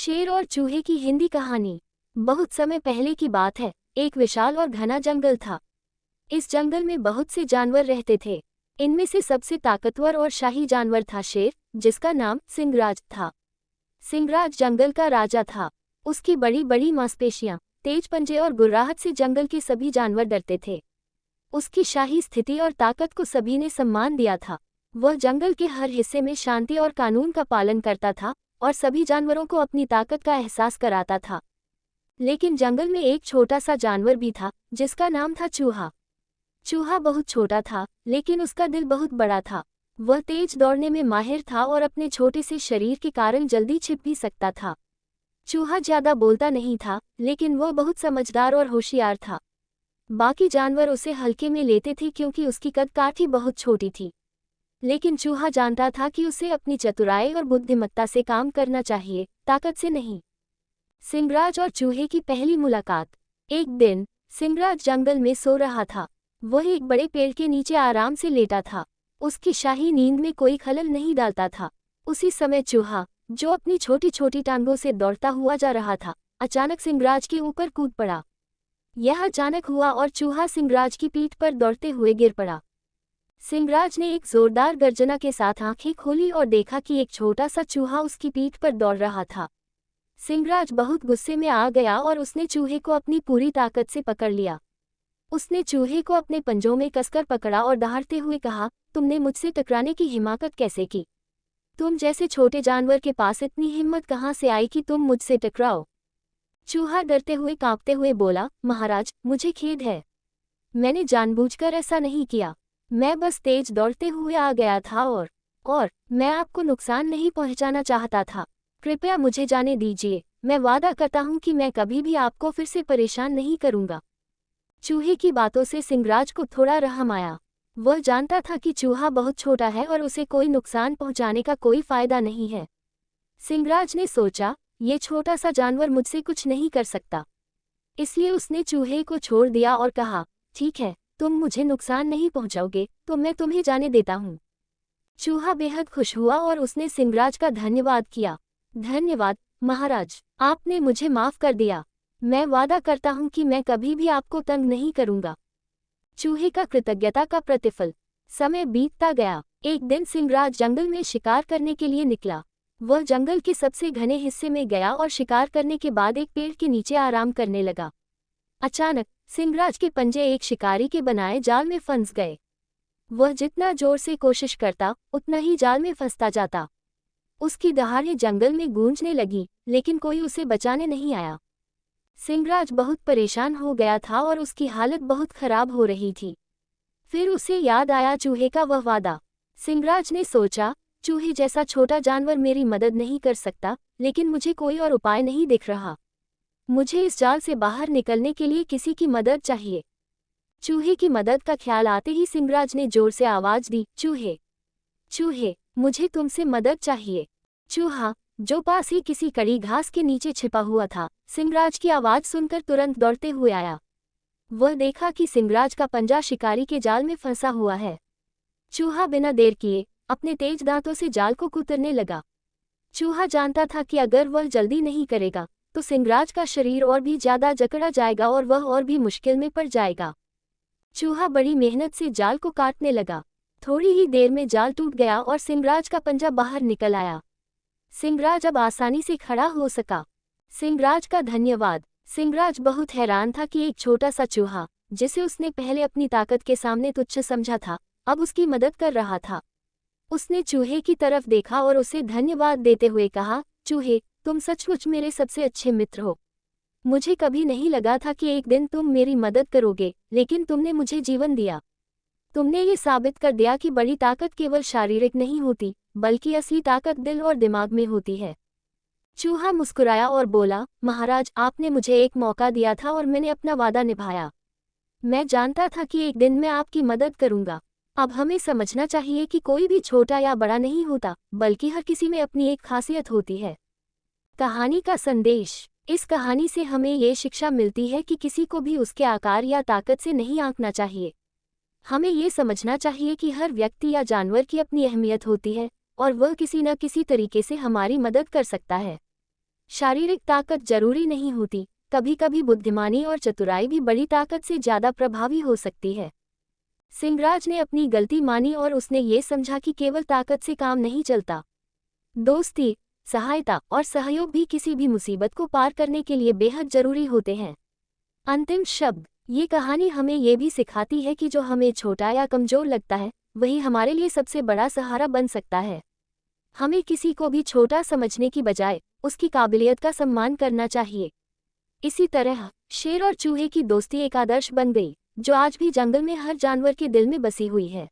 शेर और चूहे की हिंदी कहानी। बहुत समय पहले की बात है, एक विशाल और घना जंगल था। इस जंगल में बहुत से जानवर रहते थे। इनमें से सबसे ताकतवर और शाही जानवर था शेर, जिसका नाम सिंहराज था। सिंहराज जंगल का राजा था। उसकी बड़ी बड़ी मांसपेशियां, तेज पंजे और गुर्राहट से जंगल के सभी जानवर डरते थे। उसकी शाही स्थिति और ताकत को सभी ने सम्मान दिया था। वह जंगल के हर हिस्से में शांति और कानून का पालन करता था और सभी जानवरों को अपनी ताकत का एहसास कराता था। लेकिन जंगल में एक छोटा सा जानवर भी था, जिसका नाम था चूहा। चूहा बहुत छोटा था, लेकिन उसका दिल बहुत बड़ा था। वह तेज दौड़ने में माहिर था और अपने छोटे से शरीर के कारण जल्दी छिप भी सकता था। चूहा ज्यादा बोलता नहीं था, लेकिन वह बहुत समझदार और होशियार था। बाकी जानवर उसे हल्के में लेते थे क्योंकि उसकी कद काठी बहुत छोटी थी। लेकिन चूहा जानता था कि उसे अपनी चतुराई और बुद्धिमत्ता से काम करना चाहिए, ताकत से नहीं। सिंहराज और चूहे की पहली मुलाकात। एक दिन सिंहराज जंगल में सो रहा था। वह एक बड़े पेड़ के नीचे आराम से लेटा था। उसकी शाही नींद में कोई खलल नहीं डालता था। उसी समय चूहा, जो अपनी छोटी छोटी टांगों से दौड़ता हुआ जा रहा था, अचानक सिंहराज के ऊपर कूद पड़ा। यह अचानक हुआ और चूहा सिंहराज की पीठ पर दौड़ते हुए गिर पड़ा। सिंहराज ने एक जोरदार गर्जना के साथ आंखें खोली और देखा कि एक छोटा सा चूहा उसकी पीठ पर दौड़ रहा था। सिंहराज बहुत गुस्से में आ गया और उसने चूहे को अपनी पूरी ताकत से पकड़ लिया। उसने चूहे को अपने पंजों में कसकर पकड़ा और दहाड़ते हुए कहा, तुमने मुझसे टकराने की हिम्मत कैसे की? तुम जैसे छोटे जानवर के पास इतनी हिम्मत कहाँ से आई कि तुम मुझसे टकराओ? चूहा डरते हुए कांपते हुए बोला, महाराज, मुझे खेद है। मैंने जानबूझकर ऐसा नहीं किया। मैं बस तेज दौड़ते हुए आ गया था और मैं आपको नुकसान नहीं पहुंचाना चाहता था। कृपया मुझे जाने दीजिए। मैं वादा करता हूं कि मैं कभी भी आपको फिर से परेशान नहीं करूंगा। चूहे की बातों से सिंहराज को थोड़ा रहम आया। वह जानता था कि चूहा बहुत छोटा है और उसे कोई नुकसान पहुंचाने का कोई फायदा नहीं है। सिंहराज ने सोचा, ये छोटा सा जानवर मुझसे कुछ नहीं कर सकता। इसलिए उसने चूहे को छोड़ दिया और कहा, ठीक है, तुम मुझे नुकसान नहीं पहुंचाओगे तो मैं तुम्हें जाने देता हूँ। चूहा बेहद खुश हुआ और उसने सिंहराज का धन्यवाद किया। धन्यवाद महाराज, आपने मुझे माफ कर दिया। मैं वादा करता हूँ कि मैं कभी भी आपको तंग नहीं करूँगा। चूहे का कृतज्ञता का प्रतिफल। समय बीतता गया। एक दिन सिंहराज जंगल में शिकार करने के लिए निकला। वह जंगल के सबसे घने हिस्से में गया और शिकार करने के बाद एक पेड़ के नीचे आराम करने लगा। अचानक सिंहराज के पंजे एक शिकारी के बनाए जाल में फंस गए। वह जितना जोर से कोशिश करता, उतना ही जाल में फंसता जाता। उसकी दहाड़ें जंगल में गूंजने लगी, लेकिन कोई उसे बचाने नहीं आया। सिंहराज बहुत परेशान हो गया था और उसकी हालत बहुत खराब हो रही थी। फिर उसे याद आया चूहे का वह वादा। सिंहराज ने सोचा, चूहे जैसा छोटा जानवर मेरी मदद नहीं कर सकता, लेकिन मुझे कोई और उपाय नहीं दिख रहा। मुझे इस जाल से बाहर निकलने के लिए किसी की मदद चाहिए। चूहे की मदद का ख्याल आते ही सिंहराज ने जोर से आवाज दी, चूहे, चूहे, मुझे तुमसे मदद चाहिए। चूहा, जो पास ही किसी कड़ी घास के नीचे छिपा हुआ था, सिंहराज की आवाज सुनकर तुरंत दौड़ते हुए आया। वह देखा कि सिंहराज का पंजा शिकारी के जाल में फंसा हुआ है। चूहा बिना देर किए अपने तेज दांतों से जाल को कुतरने लगा। चूहा जानता था कि अगर वह जल्दी नहीं करेगा तो सिंहराज का शरीर और भी ज्यादा जकड़ा जाएगा और वह और भी मुश्किल में पड़ जाएगा। चूहा बड़ी मेहनत से जाल को काटने लगा। थोड़ी ही देर में जाल टूट गया और सिंहराज का पंजा बाहर निकल आया। सिंहराज अब आसानी से खड़ा हो सका। सिंहराज का धन्यवाद। सिंहराज बहुत हैरान था कि एक छोटा सा चूहा, जिसे उसने पहले अपनी ताकत के सामने तुच्छ समझा था, अब उसकी मदद कर रहा था। उसने चूहे की तरफ देखा और उसे धन्यवाद देते हुए कहा, चूहे, तुम सचमुच मेरे सबसे अच्छे मित्र हो। मुझे कभी नहीं लगा था कि एक दिन तुम मेरी मदद करोगे, लेकिन तुमने मुझे जीवन दिया। तुमने ये साबित कर दिया कि बड़ी ताकत केवल शारीरिक नहीं होती, बल्कि असली ताकत दिल और दिमाग में होती है। चूहा मुस्कुराया और बोला, महाराज, आपने मुझे एक मौका दिया था और मैंने अपना वादा निभाया। मैं जानता था कि एक दिन मैं आपकी मदद करूंगा। अब हमें समझना चाहिए कि कोई भी छोटा या बड़ा नहीं होता, बल्कि हर किसी में अपनी एक खासियत होती है। कहानी का संदेश। इस कहानी से हमें ये शिक्षा मिलती है कि किसी को भी उसके आकार या ताकत से नहीं आंकना चाहिए। हमें ये समझना चाहिए कि हर व्यक्ति या जानवर की अपनी अहमियत होती है और वह किसी न किसी तरीके से हमारी मदद कर सकता है। शारीरिक ताकत जरूरी नहीं होती, कभी कभी बुद्धिमानी और चतुराई भी बड़ी ताकत से ज्यादा प्रभावी हो सकती है। सिंहराज ने अपनी गलती मानी और उसने ये समझा कि केवल ताकत से काम नहीं चलता। दोस्ती, सहायता और सहयोग भी किसी भी मुसीबत को पार करने के लिए बेहद जरूरी होते हैं। अंतिम शब्द, ये कहानी हमें ये भी सिखाती है कि जो हमें छोटा या कमजोर लगता है, वही हमारे लिए सबसे बड़ा सहारा बन सकता है। हमें किसी को भी छोटा समझने की बजाय उसकी काबिलियत का सम्मान करना चाहिए। इसी तरह शेर और चूहे की दोस्ती एक आदर्श बन गई, जो आज भी जंगल में हर जानवर के दिल में बसी हुई है।